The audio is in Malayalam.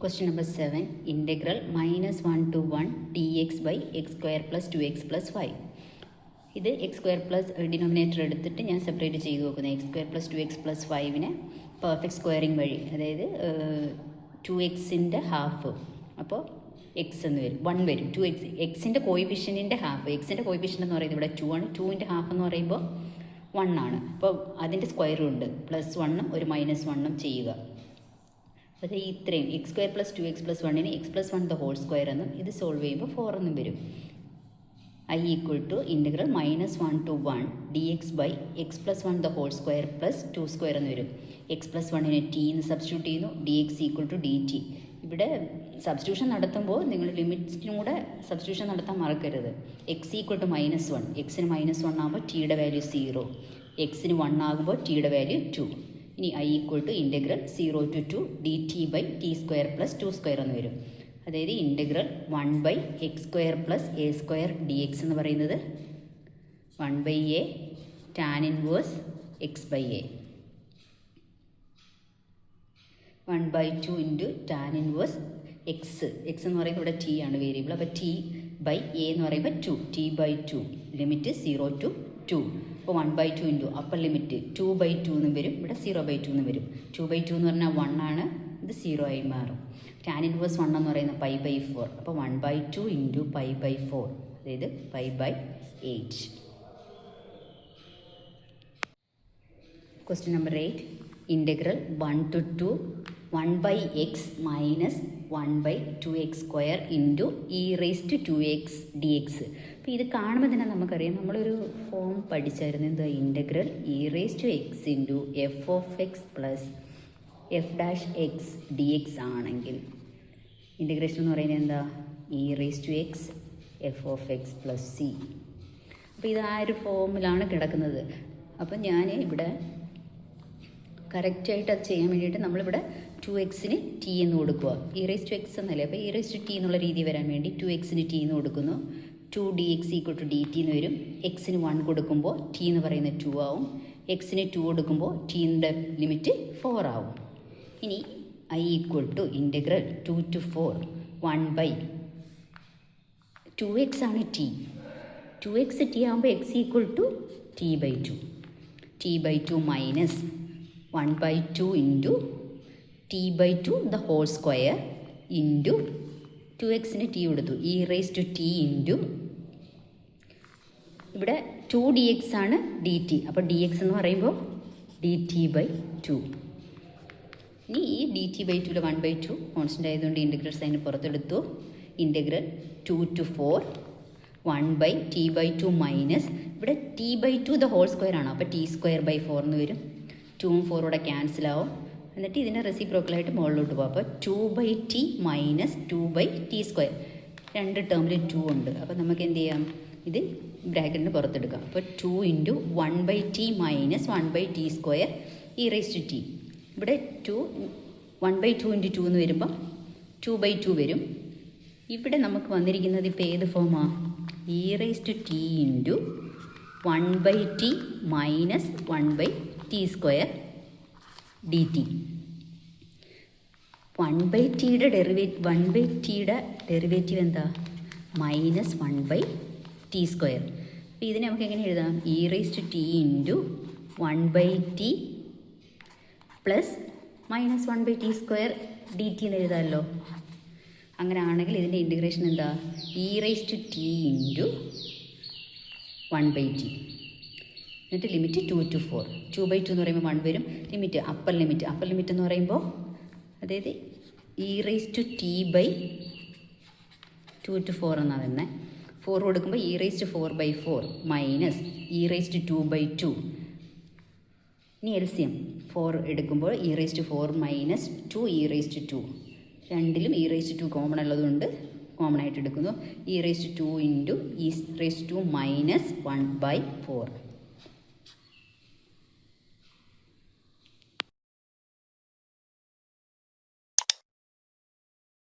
Question number 7. Integral -1 to 1 dx by x square plus 2x plus 5. ഇത് എക്സ് സ്ക്വയർ പ്ലസ് ഡിനോമിനേറ്റർ എടുത്തിട്ട് ഞാൻ സെപ്പറേറ്റ് ചെയ്ത് നോക്കുന്നത് x square plus 2x plus 5നെ പെർഫെക്റ്റ് സ്ക്വയറിങ് വഴി, അതായത് 2xൻ്റെ ഹാഫ്, അപ്പോൾ എക്സ് എന്ന് വരും, 1 വരും. 2x എക്സിൻ്റെ കോയിഫിഷ്യൻറ്റിൻ്റെ ഹാഫ്, എക്സിൻ്റെ കോയിഫിഷ്യൻ്റ് എന്ന് പറയുന്നത് ഇവിടെ 2 ആണ്. 2ൻ്റെ ഹാഫ് എന്ന് പറയുമ്പോൾ 1 ആണ്. അപ്പോൾ അതിൻ്റെ സ്ക്വയറും ഉണ്ട്, +1ഉം ഒരു -1ഉം ചെയ്യുക. അത് ഇത്രയും x square plus 2x plus 1ന് x plus 1 the whole square എന്നും ഇത് സോൾവ് ചെയ്യുമ്പോൾ 4 എന്നും വരും. I equal to integral -1 to 1 dx by x plus 1 the whole square plus 2 square എന്ന് വരും. എക്സ് പ്ലസ് 1നെ ടി എന്ന് സബ്സ്റ്റിറ്റ്യൂട്ട് ചെയ്യുന്നു. dx equal to dt. ഇവിടെ സബ്സ്റ്റിറ്റ്യൂഷൻ നടത്തുമ്പോൾ നിങ്ങൾ ലിമിറ്റിനും കൂടെ സബ്സ്റ്റിറ്റ്യൂഷൻ നടത്താൻ മറക്കരുത്. എക്സ് ഈക്വൽ ടു -1, എക്സിന് -1 ആകുമ്പോൾ ടിയുടെ വാല്യൂ 0, എക്സിന് 1 ആകുമ്പോൾ ടിയുടെ വാല്യൂ 2. ഇനി I equal to integral 0 to 2 dt by T square plus 2 square എന്ന് വരും. അതായത് integral 1 by X square plus A square D X എന്ന് പറയുന്നത് 1 by A tan inverse X by A, 1 by 2 into tan inverse X. X എന്ന് പറയുമ്പോൾ ഇവിടെ ടി ആണ് വേരിയബിൾ. അപ്പോൾ ടി ബൈ എ എന്ന് പറയുമ്പോൾ 2, ടി ബൈ 2, ലിമിറ്റ് 0 to 2. അപ്പോൾ 1 by 2 into upper limit 2 by 2 എന്നും വരും, ഇവിടെ 0 ബൈ 2 എന്നും വരും. 2 ബൈ 2 എന്ന് പറഞ്ഞാൽ 1 ആണ്, ഇത് 0 ആയി മാറും. ടാൻ ഇൻവേഴ്സ് 1 എന്ന് പറയുന്നത് പൈ ബൈ 4, അപ്പോൾ 1 ബൈ 2 ഇൻറ്റു പൈ ബൈ 4, അതായത് pi by 8. Question number 8. Integral 1 to 2 1 by X minus 1 by 2x square into E raise to 2x D X. അപ്പോൾ ഇത് കാണുമ്പോൾ തന്നെ നമുക്കറിയാം, നമ്മളൊരു ഫോം പഠിച്ചായിരുന്നു, എന്താ integral E raise to X into F of X plus F dash X D X ആണെങ്കിൽ ഇൻ്റഗ്രേഷൻ എന്ന് പറയുന്നത് എന്താ, E raise to X F of X plus C. അപ്പോൾ ഇത് ആ ഒരു ഫോമിലാണ് കിടക്കുന്നത്. അപ്പം ഞാൻ ഇവിടെ കറക്റ്റായിട്ട് അത് ചെയ്യാൻ വേണ്ടിയിട്ട് നമ്മളിവിടെ 2xന് ടി എന്ന് കൊടുക്കുക. ഇ റേസ് ടു എക്സ് എന്നല്ലേ, അപ്പോൾ ഇ റേസ് ടു ടി എന്നുള്ള രീതി വരാൻ വേണ്ടി 2xന് ടി എന്ന് കൊടുക്കുന്നു. 2 dx ഈക്വൽ ടു dt എന്ന് വരും. എക്സിന് 1 കൊടുക്കുമ്പോൾ ടി എന്ന് പറയുന്നത് 2 ആവും. എക്സിന് 2 കൊടുക്കുമ്പോൾ ടീൻ്റെ ലിമിറ്റ് 4 ആവും. ഇനി I equal to integral 2 to 4 1 by 2x ആണ് ടി. 2x ടി ആകുമ്പോൾ x equal to T by 2, t by 2 minus 1 by 2 into t by 2 the whole square into 2xന് ടി കൊടുത്തു, e raise to t into ഇവിടെ 2 dx ആണ് dt. അപ്പോൾ dx എന്ന് പറയുമ്പോൾ dt ബൈ 2. ഇനി ഈ dt ബൈ 2 1 ബൈ 2 കോൺസ്റ്റൻ്റ് ആയതുകൊണ്ട് ഇൻ്റഗ്രൽ സൈൻ പുറത്തെടുത്തു. Integral 2 to 4 1 by t by 2 minus ഇവിടെ t by 2 the whole square ആണ്, അപ്പോൾ ടി സ്ക്വയർ ബൈ 4 എന്ന് വരും. 2ഉം 4ഉം കൂടെ ക്യാൻസൽ ആവും. എന്നിട്ട് ഇതിനെ റെസിപ്രോക്കലായിട്ട് മുകളിലോട്ട് പോകും. അപ്പോൾ 2 by T minus 2 by T square, രണ്ട് ടേമിൽ 2 ഉണ്ട്. അപ്പോൾ നമുക്ക് എന്ത് ചെയ്യാം, ഇത് ബ്രാക്കറ്റിന് പുറത്തെടുക്കാം. അപ്പോൾ 2 into 1 by T minus 1 by T square E raise to T. ഇവിടെ 1 ബൈ 2 ഇൻറ്റു 2 എന്ന് വരുമ്പോൾ 2 ബൈ 2 വരും. ഇവിടെ നമുക്ക് വന്നിരിക്കുന്നത് ഇപ്പോൾ ഏത് ഫോമാണ്, e raise to t into 1 by T minus 1 by T square d t. 1 ബൈ ടിയുടെ ഡെറിവേറ്റീവ് എന്താ, മൈനസ് 1 ബൈ ടി സ്ക്വയർ. അപ്പോൾ ഇതിനെ നമുക്ക് എങ്ങനെ എഴുതാം, e raise to t into 1 by t plus minus 1 by T square d t എന്ന് എഴുതാമല്ലോ. അങ്ങനെ ആണെങ്കിൽ ഇതിൻ്റെ ഇൻറ്റഗ്രേഷൻ എന്താ, E raise to t into 1 by t, എന്നിട്ട് ലിമിറ്റ് 2 to 4. 2 ബൈ 2 എന്ന് പറയുമ്പോൾ 1 വരും. ലിമിറ്റ് അപ്പർ ലിമിറ്റ് എന്ന് പറയുമ്പോൾ അതായത് E raise to T by 2 to 4 എന്നാണ് വരുന്നത്. 4 കൊടുക്കുമ്പോൾ E raise to 4 by 4 minus E raise to 2 by 2. ഇനി LCM 4 എടുക്കുമ്പോൾ E raise to 4 minus 2 E raise to 2. രണ്ടിലും ഇ റേസ് ടു 2 കോമൺ ഉള്ളതുകൊണ്ട് കോമൺ ആയിട്ട് എടുക്കുന്നു. E raise to 2 into E raise to 2 minus 1 by 4.